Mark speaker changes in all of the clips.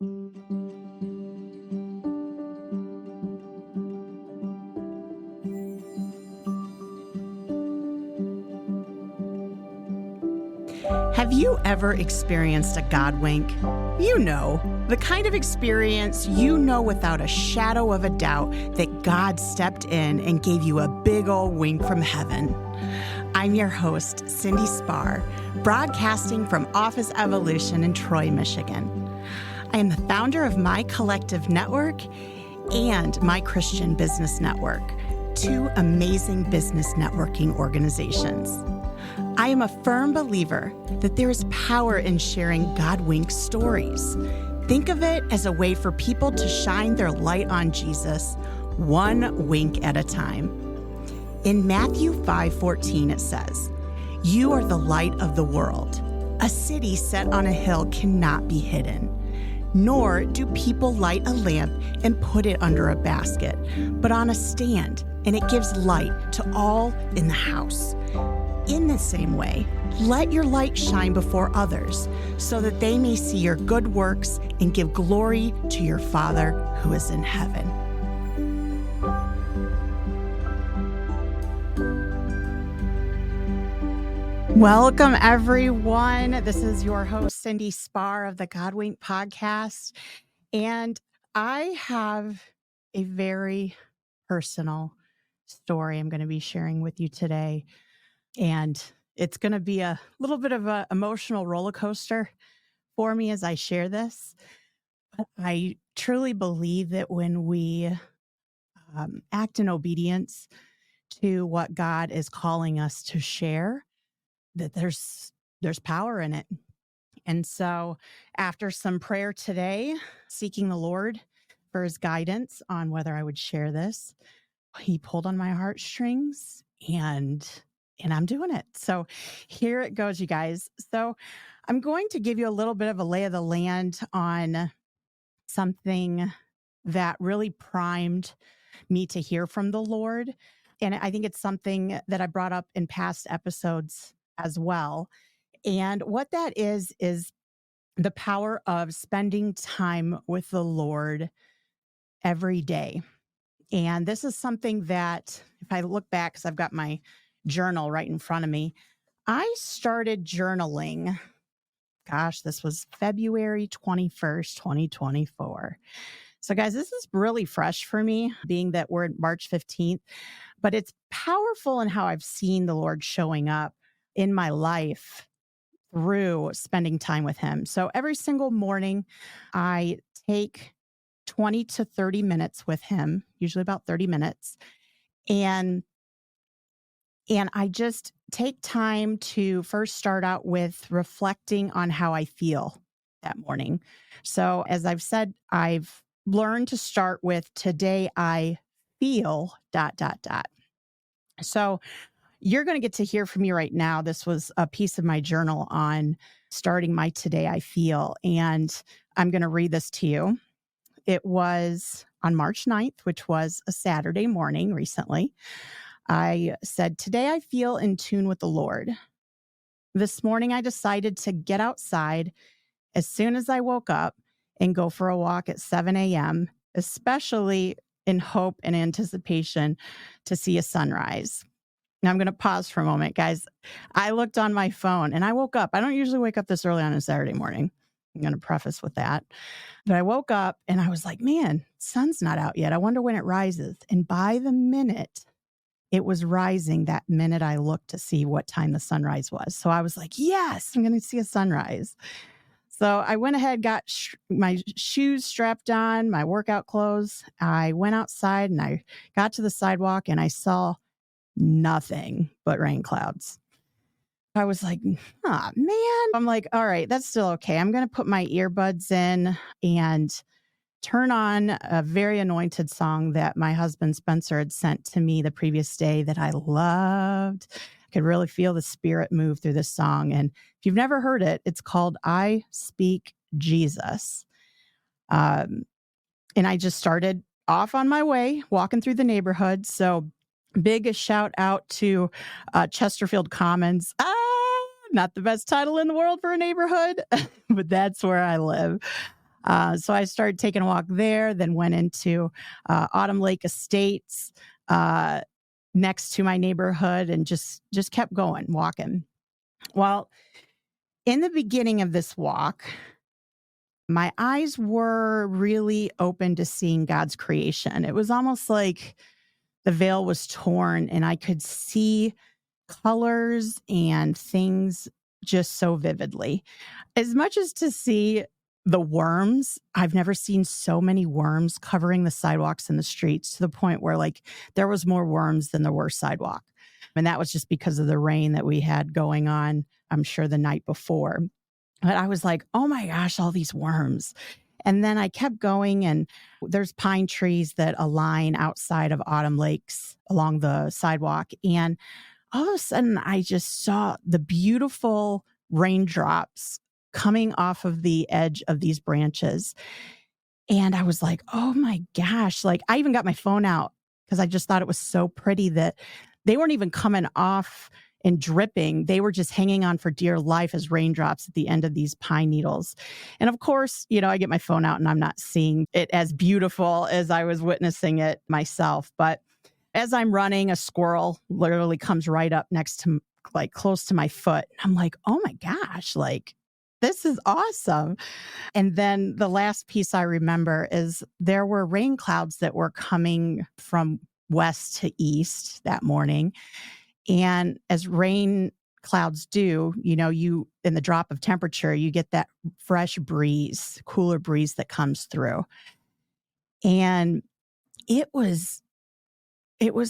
Speaker 1: Have you ever experienced a God wink? You know, the kind of experience you know without a shadow of a doubt that God stepped in and gave you a big old wink from heaven. I'm your host, Cyndee Sparre, broadcasting from Office Evolution in Troy, Michigan. I am the founder of My Collective Network and My Christian Business Network, two amazing business networking organizations. I am a firm believer that there is power in sharing God wink stories. Think of it as a way for people to shine their light on Jesus, one wink at a time. In Matthew 5:14, it says, "You are the light of the world. A city set on a hill cannot be hidden. Nor do people light a lamp and put it under a basket, but on a stand, and it gives light to all in the house. In the same way, let your light shine before others, so that they may see your good works and give glory to your Father who is in heaven." Welcome, everyone. This is your host, Cyndee Sparre of the God Wink podcast. And I have a very personal story I'm going to be sharing with you today. And it's going to be a little bit of an emotional roller coaster for me as I share this. But I truly believe that when we act in obedience to what God is calling us to share, that there's power in it. And so after some prayer today, seeking the Lord for his guidance on whether I would share this, he pulled on my heartstrings and I'm doing it. So here it goes, you guys. So I'm going to give you a little bit of a lay of the land on something that really primed me to hear from the Lord. And I think it's something that I brought up in past episodes as well. And what that is the power of spending time with the Lord every day. And this is something that, if I look back, because I've got my journal right in front of me, I started journaling. Gosh, this was February 21st, 2024. So guys, this is really fresh for me, being that we're March 15th, but it's powerful in how I've seen the Lord showing up in my life through spending time with him. So every single morning, I take 20 to 30 minutes with him, usually about 30 minutes. And I just take time to first start out with reflecting on how I feel that morning. So as I've said, I've learned to start with today I feel ... So you're going to get to hear from me right now. This was a piece of my journal on starting my today I feel. And I'm going to read this to you. It was on March 9th, which was a Saturday morning recently. I said, "Today I feel in tune with the Lord. This morning I decided to get outside as soon as I woke up and go for a walk at 7 a.m., especially in hope and anticipation to see a sunrise." Now I'm going to pause for a moment, guys. I looked on my phone and I woke up. I don't usually wake up this early on a Saturday morning. I'm going to preface with that. But I woke up and I was like, man, sun's not out yet. I wonder when it rises. And by the minute it was rising, that minute I looked to see what time the sunrise was. So I was like, yes, I'm going to see a sunrise. So I went ahead, got my shoes strapped on, my workout clothes. I went outside and I got to the sidewalk and I saw nothing but rain clouds. I was like, oh, man. I'm like, all right, that's still okay. I'm going to put my earbuds in and turn on a very anointed song that my husband Spencer had sent to me the previous day that I loved. I could really feel the spirit move through this song. And if you've never heard it, it's called I Speak Jesus. And I just started off on my way, walking through the neighborhood. So big shout out to Chesterfield Commons. Not the best title in the world for a neighborhood, but that's where I live. So I started taking a walk there, then went into Autumn Lake Estates next to my neighborhood and just kept going, walking. Well, in the beginning of this walk, my eyes were really open to seeing God's creation. It was almost like the veil was torn and I could see colors and things just so vividly. As much as to see the worms, I've never seen so many worms covering the sidewalks and the streets to the point where like there was more worms than there were sidewalk. And that was just because of the rain that we had going on, I'm sure the night before. But I was like, oh my gosh, all these worms. And then I kept going, and there's pine trees that align outside of Autumn Lakes along the sidewalk. And all of a sudden, I just saw the beautiful raindrops coming off of the edge of these branches. And I was like, oh my gosh. Like, I even got my phone out because I just thought it was so pretty that they weren't even coming off and dripping. They were just hanging on for dear life as raindrops at the end of these pine needles. And of course, I get my phone out and I'm not seeing it as beautiful as I was witnessing it myself. But as I'm running, a squirrel literally comes right up next to, like, close to my foot. I'm like, oh my gosh, like, this is awesome. And then the last piece I remember is there were rain clouds that were coming from west to east that morning. And as rain clouds do, you, in the drop of temperature, you get that fresh breeze, cooler breeze that comes through. And it was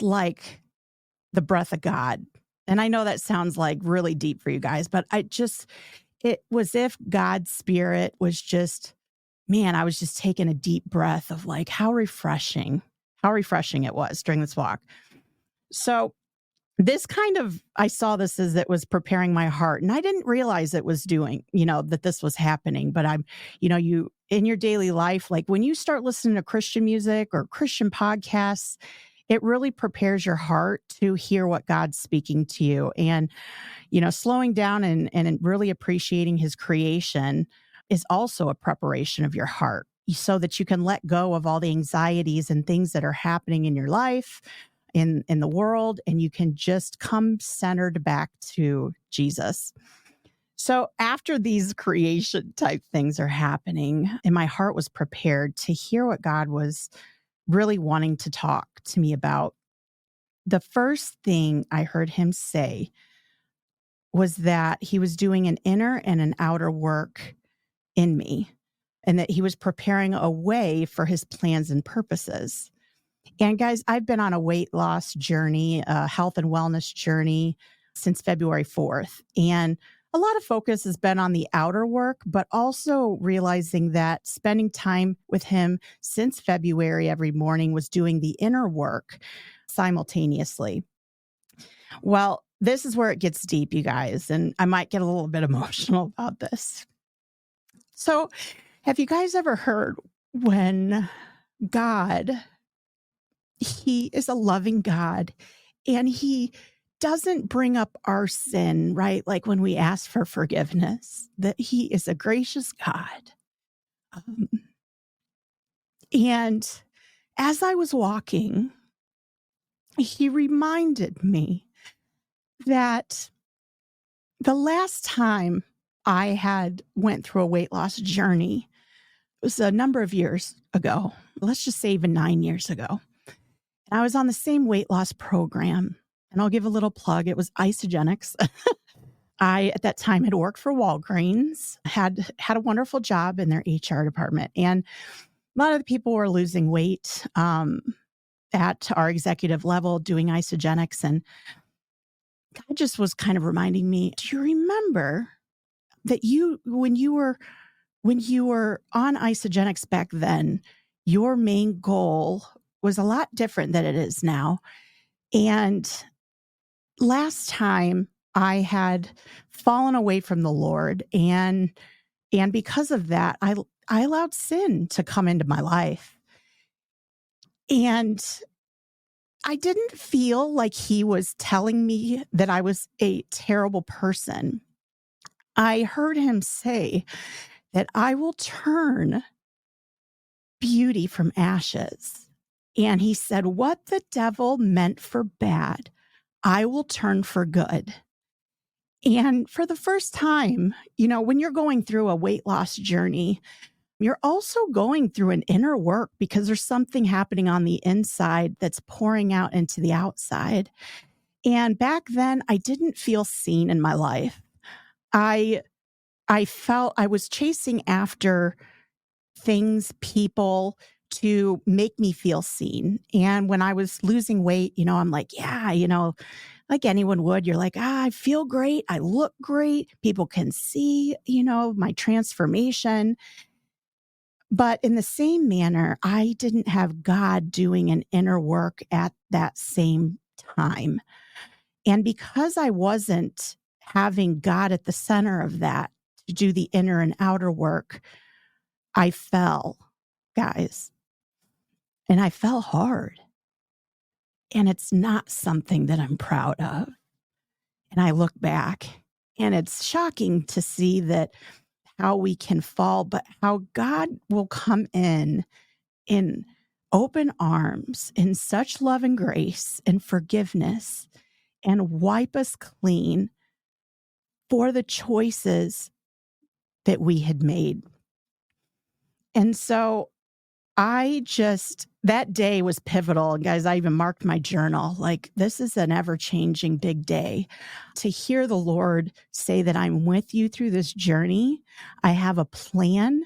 Speaker 1: like the breath of God. And I know that sounds like really deep for you guys, but it was if God's spirit was just, man, I was just taking a deep breath of like how refreshing it was during this walk. So this I saw this as it was preparing my heart, and I didn't realize it was doing, that this was happening. But you in your daily life, like when you start listening to Christian music or Christian podcasts, it really prepares your heart to hear what God's speaking to you. And, slowing down and really appreciating his creation is also a preparation of your heart so that you can let go of all the anxieties and things that are happening in your life, in the world, and you can just come centered back to Jesus. So after these creation type things are happening, and my heart was prepared to hear what God was really wanting to talk to me about, the first thing I heard him say was that he was doing an inner and an outer work in me, and that he was preparing a way for his plans and purposes. And guys, I've been on a weight loss journey, a health and wellness journey since February 4th. And a lot of focus has been on the outer work, but also realizing that spending time with him since February every morning was doing the inner work simultaneously. Well, this is where it gets deep, you guys, and I might get a little bit emotional about this. So, have you guys ever heard when God, he is a loving God, and he doesn't bring up our sin, right? Like when we ask for forgiveness, that he is a gracious God. Um, and as I was walking, he reminded me that the last time I had went through a weight loss journey was a number of years ago. Let's just say even 9 years ago. And I was on the same weight loss program. And I'll give a little plug. It was Isagenix. I, at that time, had worked for Walgreens, had a wonderful job in their HR department. And a lot of the people were losing weight at our executive level doing Isagenix. And God just was kind of reminding me, do you remember that when you were on Isagenix back then, your main goal was a lot different than it is now. And last time I had fallen away from the Lord, and because of that, I allowed sin to come into my life. And I didn't feel like he was telling me that I was a terrible person. I heard him say that I will turn beauty from ashes. And he said, what the devil meant for bad, I will turn for good. And for the first time, when you're going through a weight loss journey, you're also going through an inner work because there's something happening on the inside that's pouring out into the outside. And back then, I didn't feel seen in my life. I felt I was chasing after things, people to make me feel seen. And when I was losing weight, I'm like, yeah, like anyone would, you're like, I feel great. I look great. People can see, my transformation. But in the same manner, I didn't have God doing an inner work at that same time. And because I wasn't having God at the center of that to do the inner and outer work, I fell, guys. And I fell hard. And it's not something that I'm proud of. And I look back and it's shocking to see that how we can fall, but how God will come in open arms, in such love and grace and forgiveness, and wipe us clean for the choices that we had made. And so that day was pivotal. And guys, I even marked my journal. Like, this is an ever-changing big day. To hear the Lord say that I'm with you through this journey. I have a plan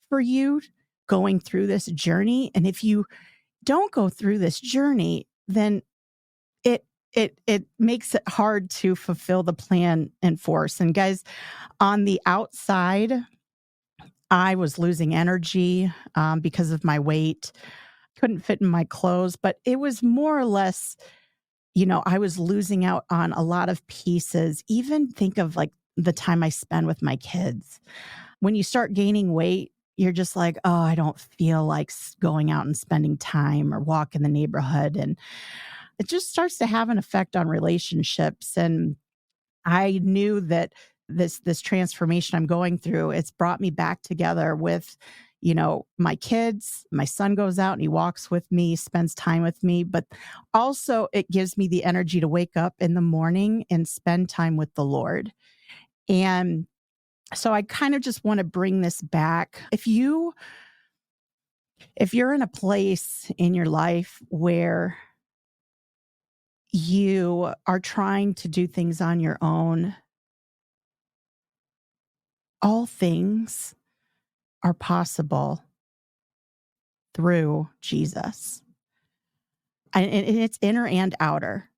Speaker 1: for you going through this journey. And if you don't go through this journey, then it makes it hard to fulfill the plan in force. And guys, on the outside, I was losing energy because of my weight. Couldn't fit in my clothes, but it was more or less, I was losing out on a lot of pieces. Even think of like the time I spend with my kids. When you start gaining weight, you're just like, oh, I don't feel like going out and spending time or walk in the neighborhood. And it just starts to have an effect on relationships. And I knew that this transformation I'm going through, it's brought me back together with, my kids. My son goes out and he walks with me, spends time with me, but also it gives me the energy to wake up in the morning and spend time with the Lord. And so I kind of just want to bring this back. If you're in a place in your life where you are trying to do things on your own, all things are possible through Jesus. And it's inner and outer.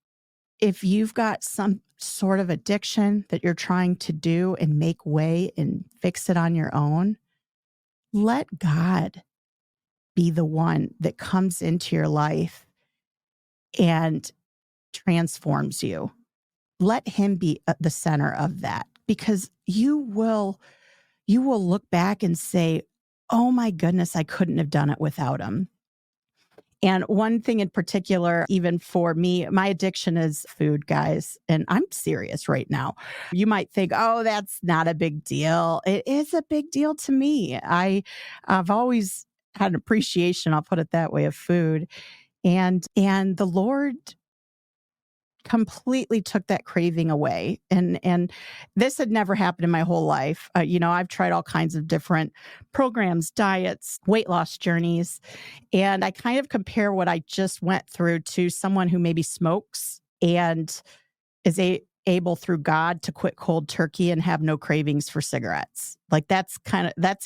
Speaker 1: If you've got some sort of addiction that you're trying to do and make way and fix it on your own, let God be the one that comes into your life and transforms you. Let him be the center of that, because you will look back and say, oh my goodness, I couldn't have done it without him. And one thing in particular, even for me, my addiction is food, guys. And I'm serious right now. You might think, oh, that's not a big deal. It is a big deal to me. I've always had an appreciation, I'll put it that way, of food. And the Lord completely took that craving away. And this had never happened in my whole life. I've tried all kinds of different programs, diets, weight loss journeys. And I kind of compare what I just went through to someone who maybe smokes and is able through God to quit cold turkey and have no cravings for cigarettes. Like that's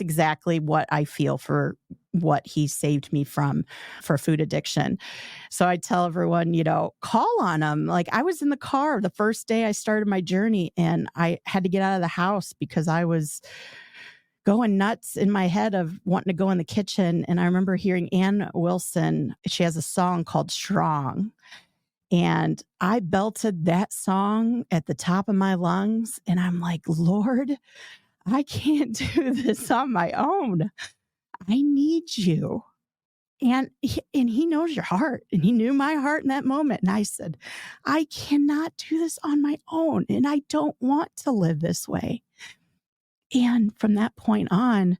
Speaker 1: exactly what I feel for what he saved me from for food addiction. So I tell everyone, call on him. Like, I was in the car the first day I started my journey and I had to get out of the house because I was going nuts in my head of wanting to go in the kitchen. And I remember hearing Ann Wilson, she has a song called Strong. And I belted that song at the top of my lungs. And I'm like, Lord, I can't do this on my own. I need you. And he knows your heart. And he knew my heart in that moment. And I said, I cannot do this on my own. And I don't want to live this way. And from that point on,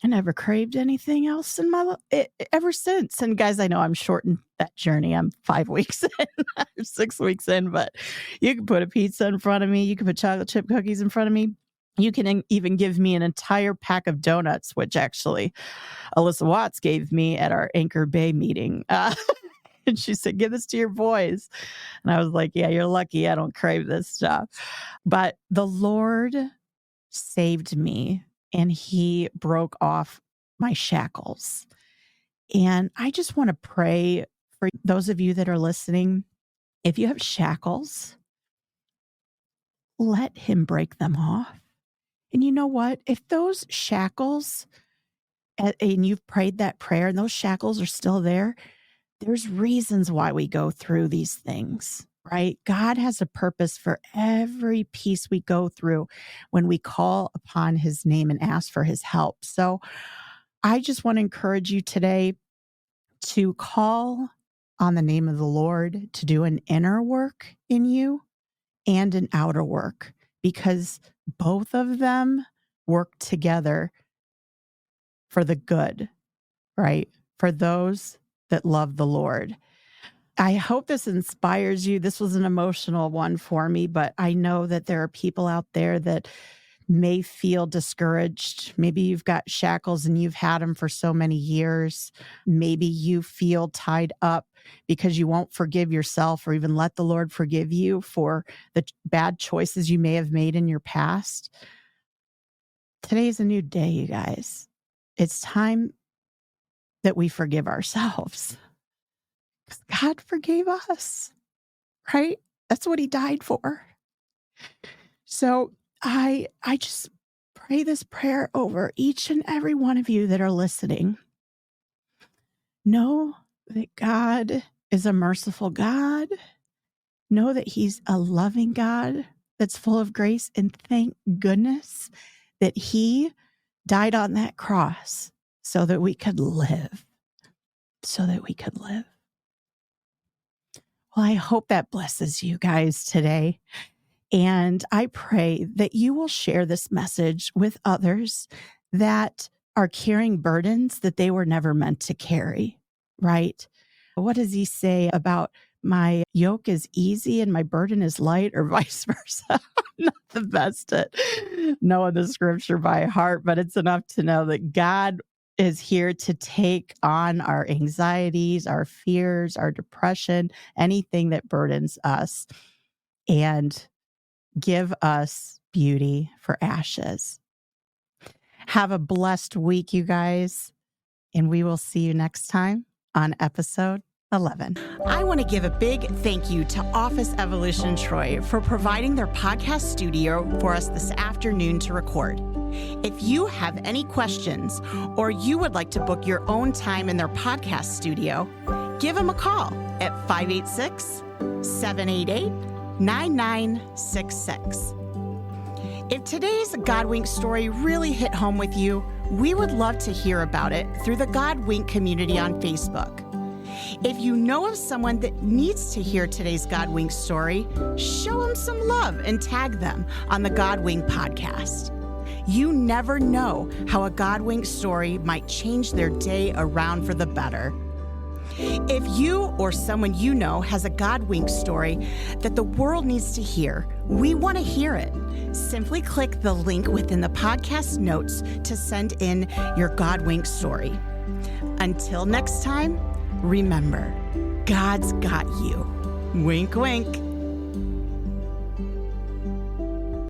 Speaker 1: I never craved anything else in my life ever since. And guys, I know I'm shortened that journey. I'm 5 weeks in, or 6 weeks in, but you can put a pizza in front of me. You can put chocolate chip cookies in front of me. You can even give me an entire pack of donuts, which actually Alyssa Watts gave me at our Anchor Bay meeting. And she said, give this to your boys. And I was like, yeah, you're lucky. I don't crave this stuff. But the Lord saved me and he broke off my shackles. And I just want to pray for those of you that are listening. If you have shackles, let him break them off. And you know what? If those shackles, and you've prayed that prayer and those shackles are still there, there's reasons why we go through these things, right? God has a purpose for every piece we go through when we call upon his name and ask for his help. So I just want to encourage you today to call on the name of the Lord to do an inner work in you and an outer work, because both of them work together for the good, right? For those that love the Lord. I hope this inspires you. This was an emotional one for me, but I know that there are people out there that may feel discouraged. Maybe you've got shackles and you've had them for so many years. Maybe you feel tied up because you won't forgive yourself or even let the Lord forgive you for the bad choices you may have made in your past. Today's a new day, you guys. It's time that we forgive ourselves. God forgave us, right? That's what he died for. So I just pray this prayer over each and every one of you that are listening. Know that God is a merciful God. Know that he's a loving God that's full of grace. And thank goodness that he died on that cross so that we could live. Well, I hope that blesses you guys today. And I pray that you will share this message with others that are carrying burdens that they were never meant to carry, right? What does he say about my yoke is easy and my burden is light, or vice versa? I'm not the best at knowing the scripture by heart, but it's enough to know that God is here to take on our anxieties, our fears, our depression, anything that burdens us, and give us beauty for ashes. Have a blessed week, you guys, and we will see you next time on episode 11. I want to give a big thank you to Office Evolution Troy for providing their podcast studio for us this afternoon to record. If you have any questions or you would like to book your own time in their podcast studio, give them a call at 586-788-9966. If today's God Wink story really hit home with you, we would love to hear about it through the God Wink community on Facebook. If you know of someone that needs to hear today's God Wink story, show them some love and tag them on the God Wink podcast. You never know how a God Wink story might change their day around for the better. If you or someone you know has a God Wink story that the world needs to hear, we want to hear it. Simply click the link within the podcast notes to send in your God Wink story. Until next time, remember, God's got you. Wink, wink.